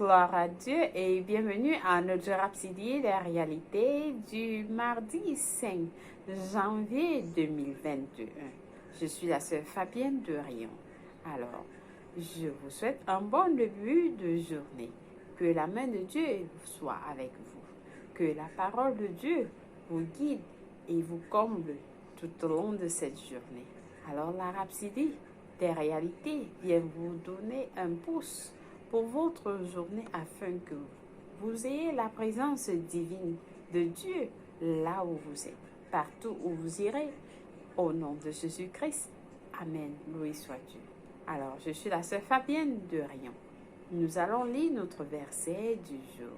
Gloire à Dieu et bienvenue à notre rhapsodie des réalités du mardi 5 janvier 2021. Je suis la sœur Fabienne de Rion. Alors, je vous souhaite un bon début de journée. Que la main de Dieu soit avec vous. Que la parole de Dieu vous guide et vous comble tout au long de cette journée. Alors, la rhapsodie des réalités vient vous donner un pouce pour votre journée afin que vous ayez la présence divine de Dieu là où vous êtes, partout où vous irez, au nom de Jésus-Christ. Amen. Loué soit Dieu. Alors, je suis la sœur Fabienne de Rion. Nous allons lire notre verset du jour.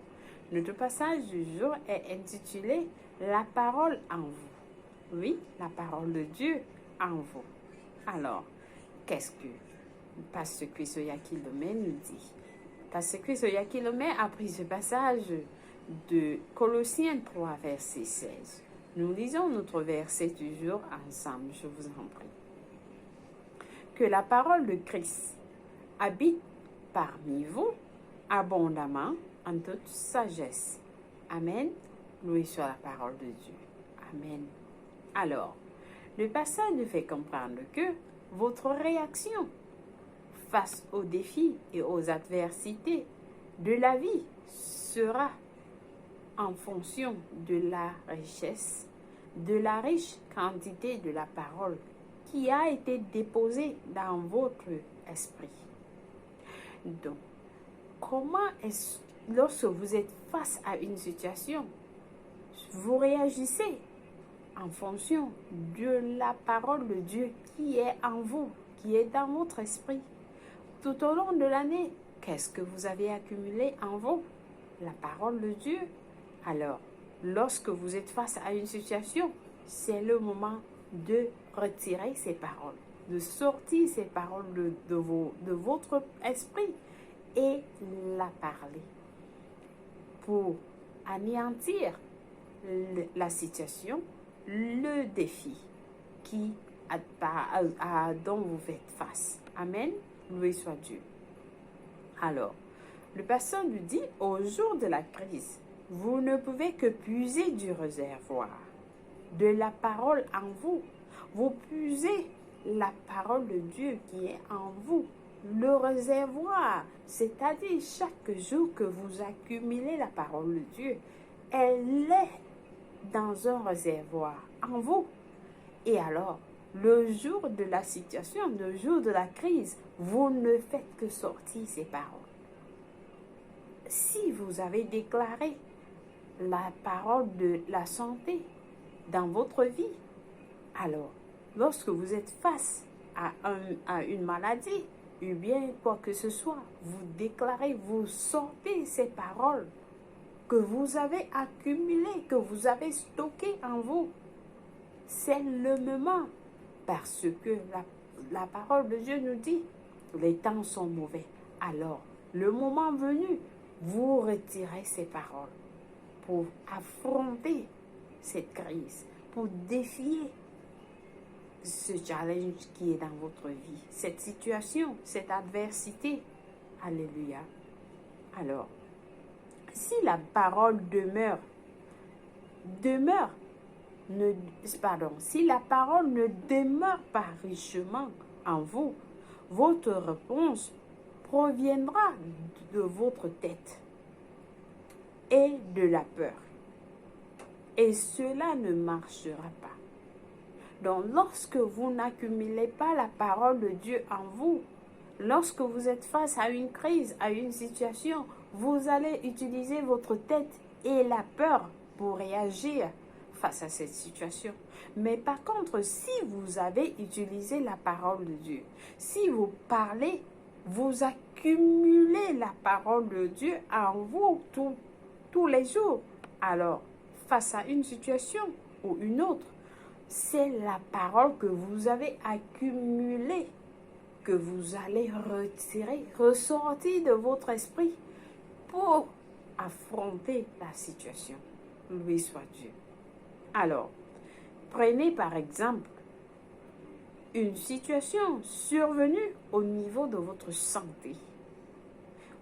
Notre passage du jour est intitulé « La parole en vous ». Oui, la parole de Dieu en vous. Alors, qu'est-ce que Pasteur Chris Oyakhilome nous dit? Pasteur Chris Oyakhilome a pris ce passage de Colossiens 3, verset 16. Nous lisons notre verset du jour ensemble, je vous en prie. Que la parole de Christ habite parmi vous abondamment en toute sagesse. Amen. Loué soit la parole de Dieu. Amen. Alors, le passage nous fait comprendre que votre réaction face aux défis et aux adversités de la vie sera en fonction de la richesse, de la riche quantité de la parole qui a été déposée dans votre esprit. Donc, comment est-ce, lorsque vous êtes face à une situation, vous réagissez en fonction de la parole de Dieu qui est en vous, qui est dans votre esprit. Tout au long de l'année, qu'est-ce que vous avez accumulé en vous? La parole de Dieu. Alors, lorsque vous êtes face à une situation, c'est le moment de retirer ces paroles, de sortir ces paroles de votre esprit et la parler pour anéantir la situation, le défi dont vous faites face. Amen. Loué soit Dieu. Alors, le pasteur nous dit, au jour de la crise, vous ne pouvez que puiser du réservoir, de la parole en vous. Vous puisez la parole de Dieu qui est en vous, le réservoir, c'est-à-dire chaque jour que vous accumulez la parole de Dieu, elle est dans un réservoir en vous. Et alors, le jour de la situation, le jour de la crise, vous ne faites que sortir ces paroles. Si vous avez déclaré la parole de la santé dans votre vie, alors, lorsque vous êtes face à une maladie, ou bien quoi que ce soit, vous déclarez, vous sortez ces paroles que vous avez accumulées, que vous avez stockées en vous. C'est le moment. Parce que la parole de Dieu nous dit, les temps sont mauvais. Alors, le moment venu, vous retirez ces paroles pour affronter cette crise, pour défier ce challenge qui est dans votre vie, cette situation, cette adversité. Alléluia. Alors, si la parole si la parole ne demeure pas richement en vous, votre réponse proviendra de votre tête et de la peur. Et cela ne marchera pas. Donc, lorsque vous n'accumulez pas la parole de Dieu en vous, lorsque vous êtes face à une crise, à une situation, vous allez utiliser votre tête et la peur pour réagir face à cette situation. Mais par contre, si vous avez utilisé la parole de Dieu, si vous parlez, vous accumulez la parole de Dieu en vous tous les jours, alors face à une situation ou une autre, c'est la parole que vous avez accumulée que vous allez retirer, ressortir de votre esprit pour affronter la situation. Loué soit Dieu. Alors, prenez par exemple une situation survenue au niveau de votre santé.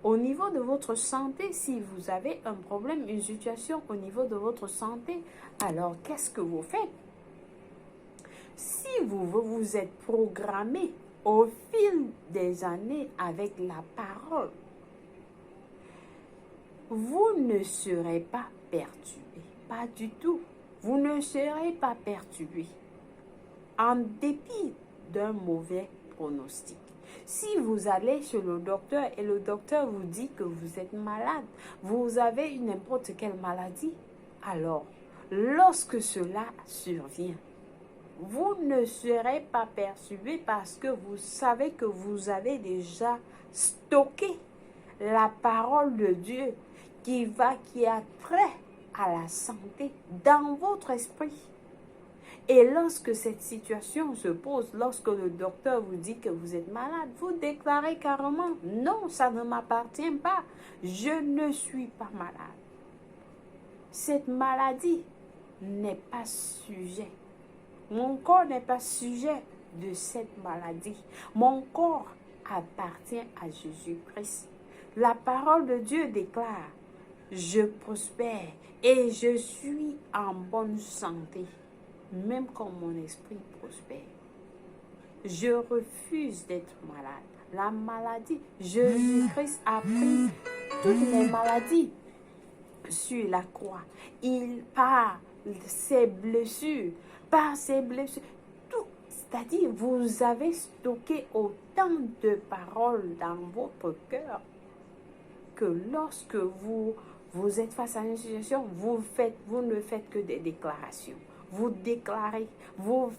Au niveau de votre santé, si vous avez un problème, une situation au niveau de votre santé, alors qu'est-ce que vous faites? Si vous êtes programmé au fil des années avec la parole, vous ne serez pas perturbé, pas du tout. Vous ne serez pas perturbé en dépit d'un mauvais pronostic. Si vous allez chez le docteur et le docteur vous dit que vous êtes malade, vous avez n'importe quelle maladie, alors lorsque cela survient, vous ne serez pas perturbé parce que vous savez que vous avez déjà stocké la parole de Dieu qui a trait à la santé dans votre esprit. Et lorsque cette situation se pose, lorsque le docteur vous dit que vous êtes malade, vous déclarez carrément, non, ça ne m'appartient pas, je ne suis pas malade. Cette maladie n'est pas sujet. Mon corps n'est pas sujet de cette maladie. Mon corps appartient à Jésus-Christ. La parole de Dieu déclare, je prospère et je suis en bonne santé, même quand mon esprit prospère. Je refuse d'être malade. La maladie, Jésus-Christ a pris toutes les maladies sur la croix. Par ses blessures, tout, c'est-à-dire vous avez stocké autant de paroles dans votre cœur que lorsque vous êtes face à une situation, vous ne faites que des déclarations. Vous déclarez, vous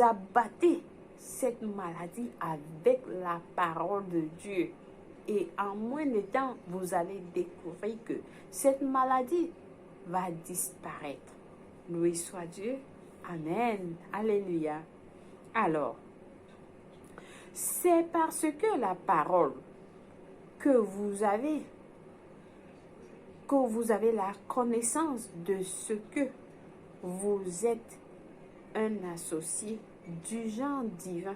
abattez cette maladie avec la parole de Dieu. Et en moins de temps, vous allez découvrir que cette maladie va disparaître. Loué soit Dieu. Amen. Alléluia. Alors, c'est parce que la parole que vous avez la connaissance de ce que vous êtes un associé du genre divin,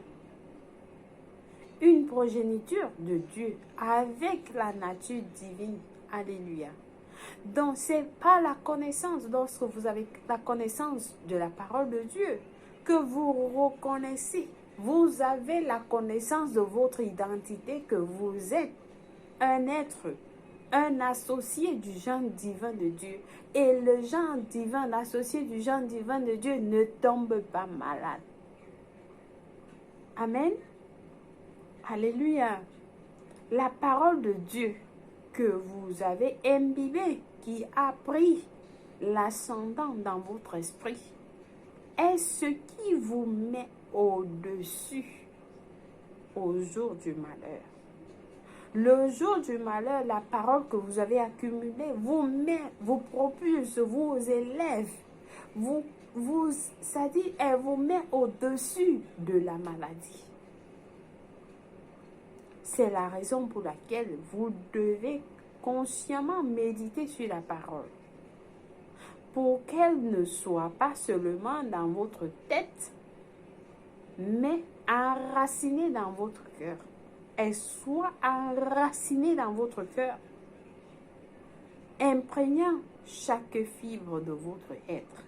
une progéniture de Dieu avec la nature divine. Alléluia. Donc, c'est pas la connaissance, lorsque vous avez la connaissance de la parole de Dieu, que vous reconnaissez. Vous avez la connaissance de votre identité, que vous êtes un être, un associé du genre divin de Dieu. Et le genre divin, l'associé du genre divin de Dieu ne tombe pas malade. Amen. Alléluia. La parole de Dieu que vous avez imbibée, qui a pris l'ascendant dans votre esprit, est ce qui vous met au-dessus au jour du malheur. Le jour du malheur, la parole que vous avez accumulée vous propulse, vous élève, c'est-à-dire, elle vous met au-dessus de la maladie. C'est la raison pour laquelle vous devez consciemment méditer sur la parole, pour qu'elle ne soit pas seulement dans votre tête, mais enracinée dans votre cœur. Elle soit enracinée dans votre cœur, imprégnant chaque fibre de votre être.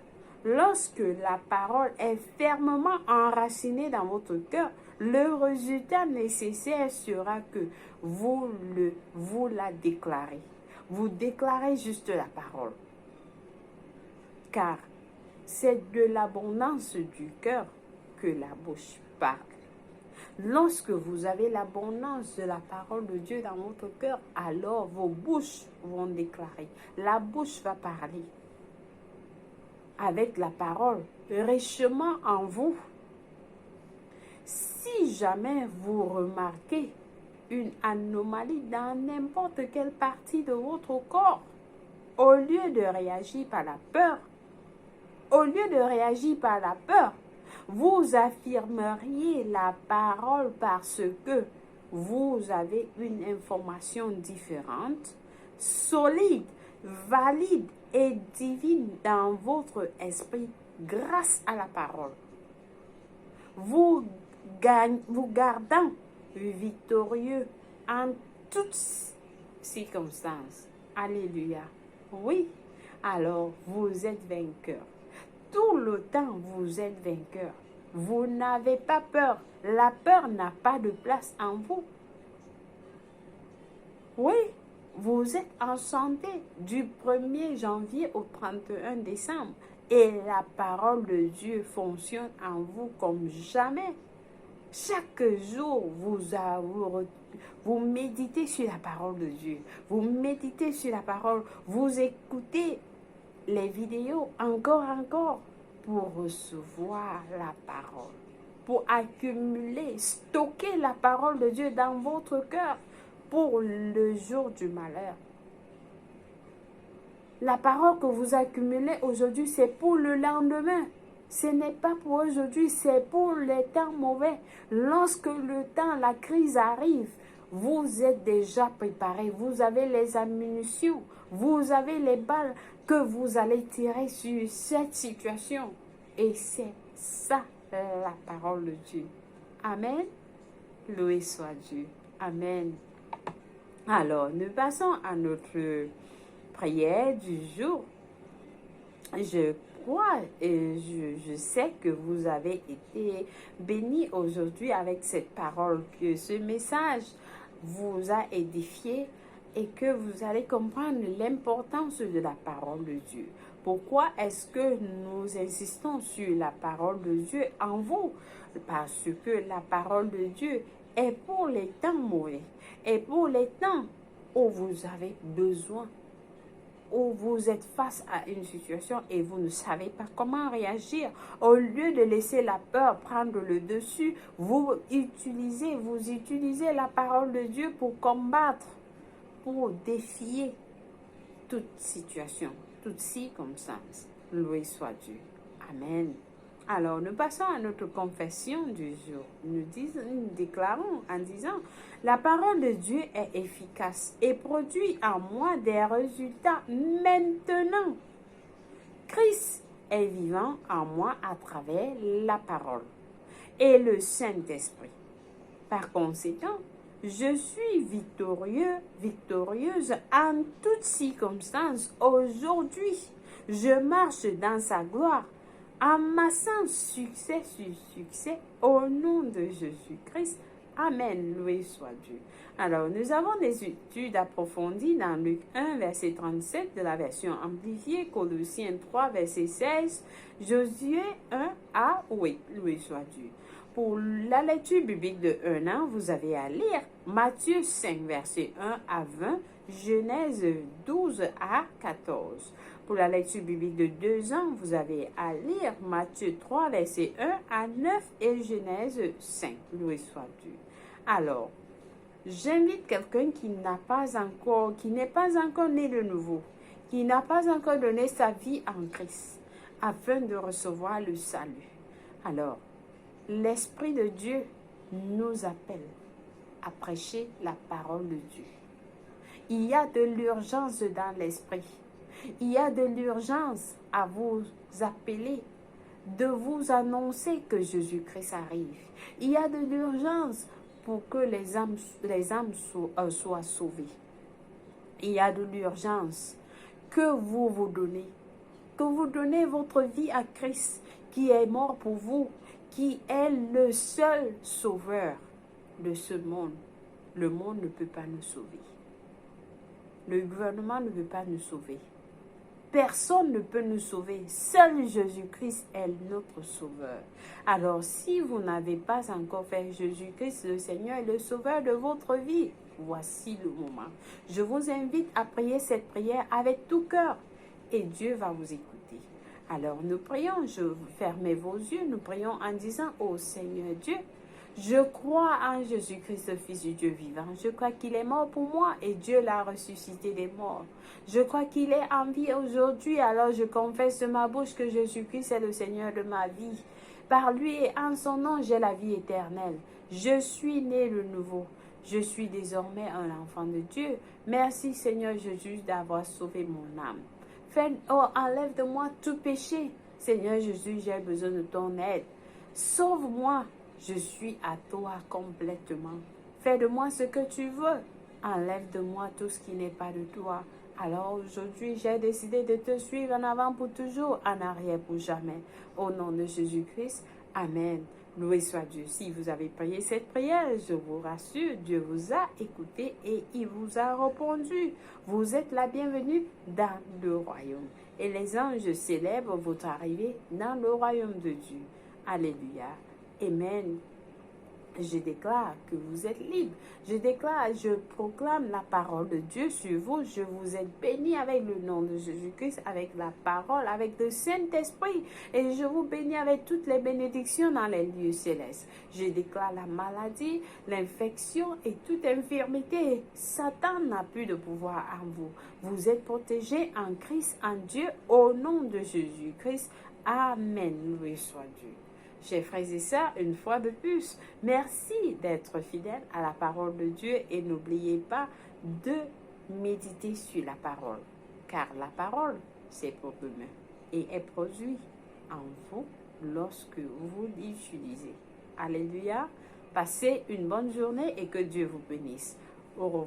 Lorsque la parole est fermement enracinée dans votre cœur, le résultat nécessaire sera que vous la déclarez. Vous déclarez juste la parole. Car c'est de l'abondance du cœur que la bouche parle. Lorsque vous avez l'abondance de la parole de Dieu dans votre cœur, alors vos bouches vont déclarer. La bouche va parler avec la parole richement en vous. Si jamais vous remarquez une anomalie dans n'importe quelle partie de votre corps, au lieu de réagir par la peur, vous affirmeriez la parole parce que vous avez une information différente, solide, valide et divine dans votre esprit grâce à la parole. Vous gardant victorieux en toutes circonstances. Alléluia. Oui, alors vous êtes vainqueur. Tout le temps, vous êtes vainqueur. Vous n'avez pas peur. La peur n'a pas de place en vous. Oui, vous êtes en santé du 1er janvier au 31 décembre. Et la parole de Dieu fonctionne en vous comme jamais. Chaque jour, vous méditez sur la parole de Dieu. Vous méditez sur la parole. Vous écoutez les vidéos encore pour recevoir la parole. Pour accumuler, stocker la parole de Dieu dans votre cœur pour le jour du malheur. La parole que vous accumulez aujourd'hui, c'est pour le lendemain. Ce n'est pas pour aujourd'hui, c'est pour les temps mauvais. Lorsque le temps, la crise arrive, vous êtes déjà préparé. Vous avez les ammunitions, vous avez les balles que vous allez tirer sur cette situation. Et c'est ça la parole de Dieu. Amen. Loué soit Dieu. Amen. Alors, nous passons à notre prière du jour. Je crois et je sais que vous avez été bénis aujourd'hui avec cette parole, que ce message vous a édifié et que vous allez comprendre l'importance de la parole de Dieu. Pourquoi est-ce que nous insistons sur la parole de Dieu en vous? Parce que la parole de Dieu est pour les temps mauvais, et pour les temps où vous avez besoin, où vous êtes face à une situation et vous ne savez pas comment réagir. Au lieu de laisser la peur prendre le dessus, vous utilisez la parole de Dieu pour combattre, pour défier toute situation, toute circonstance. Loué soit Dieu. Amen. Alors, nous passons à notre confession du jour. Nous déclarons en disant, la parole de Dieu est efficace et produit en moi des résultats maintenant. Christ est vivant en moi à travers la parole et le Saint-Esprit. Par conséquent, je suis victorieuse en toutes circonstances aujourd'hui. Je marche dans sa gloire, amassant succès sur succès au nom de Jésus-Christ. Amen. Loué soit Dieu. Alors, nous avons des études approfondies dans Luc 1, verset 37 de la version amplifiée, Colossiens 3, verset 16, Josué 1 à 8. Loué soit Dieu. Pour la lecture biblique de 1 an, vous avez à lire Matthieu 5, verset 1 à 20, Genèse 12 à 14. Pour la lecture biblique de 2 ans, vous avez à lire Matthieu 3, verset 1 à 9 et Genèse 5. Loué soit Dieu. Alors, j'invite quelqu'un qui n'est pas encore né de nouveau, qui n'a pas encore donné sa vie en Christ, afin de recevoir le salut. Alors, l'Esprit de Dieu nous appelle à prêcher la parole de Dieu. Il y a de l'urgence dans l'Esprit. Il y a de l'urgence à vous appeler, de vous annoncer que Jésus-Christ arrive. Il y a de l'urgence pour que les âmes soient sauvées. Il y a de l'urgence que vous donnez votre vie à Christ, qui est mort pour vous, qui est le seul sauveur de ce monde. Le monde ne peut pas nous sauver. Le gouvernement ne peut pas nous sauver. Personne ne peut nous sauver. Seul Jésus-Christ est notre sauveur. Alors, si vous n'avez pas encore fait Jésus-Christ, le Seigneur, le sauveur de votre vie, voici le moment. Je vous invite à prier cette prière avec tout cœur et Dieu va vous écouter. Alors, nous prions, fermez vos yeux, nous prions en disant, ô Seigneur Dieu, je crois en Jésus-Christ, le Fils du Dieu vivant. Je crois qu'il est mort pour moi et Dieu l'a ressuscité des morts. Je crois qu'il est en vie aujourd'hui, alors je confesse de ma bouche que Jésus-Christ est le Seigneur de ma vie. Par lui et en son nom, j'ai la vie éternelle. Je suis né de nouveau. Je suis désormais un enfant de Dieu. Merci Seigneur Jésus d'avoir sauvé mon âme. Enlève de moi tout péché. Seigneur Jésus, j'ai besoin de ton aide. Sauve-moi. Je suis à toi complètement. Fais de moi ce que tu veux. Enlève de moi tout ce qui n'est pas de toi. Alors aujourd'hui, j'ai décidé de te suivre en avant pour toujours, en arrière pour jamais. Au nom de Jésus-Christ, Amen. Loué soit Dieu. Si vous avez prié cette prière, je vous rassure, Dieu vous a écouté et il vous a répondu. Vous êtes la bienvenue dans le royaume. Et les anges célèbrent votre arrivée dans le royaume de Dieu. Alléluia. Amen. Je déclare que vous êtes libre. Je déclare, je proclame la parole de Dieu sur vous. Je vous ai béni avec le nom de Jésus-Christ, avec la parole, avec le Saint-Esprit. Et je vous bénis avec toutes les bénédictions dans les lieux célestes. Je déclare la maladie, l'infection et toute infirmité. Satan n'a plus de pouvoir en vous. Vous êtes protégés en Christ, en Dieu, au nom de Jésus-Christ. Amen. Loué soit Dieu. Chers frères et sœurs, une fois de plus, merci d'être fidèles à la parole de Dieu et n'oubliez pas de méditer sur la parole, car la parole, c'est pour demain et est produit en vous lorsque vous l'utilisez. Alléluia. Passez une bonne journée et que Dieu vous bénisse. Au revoir.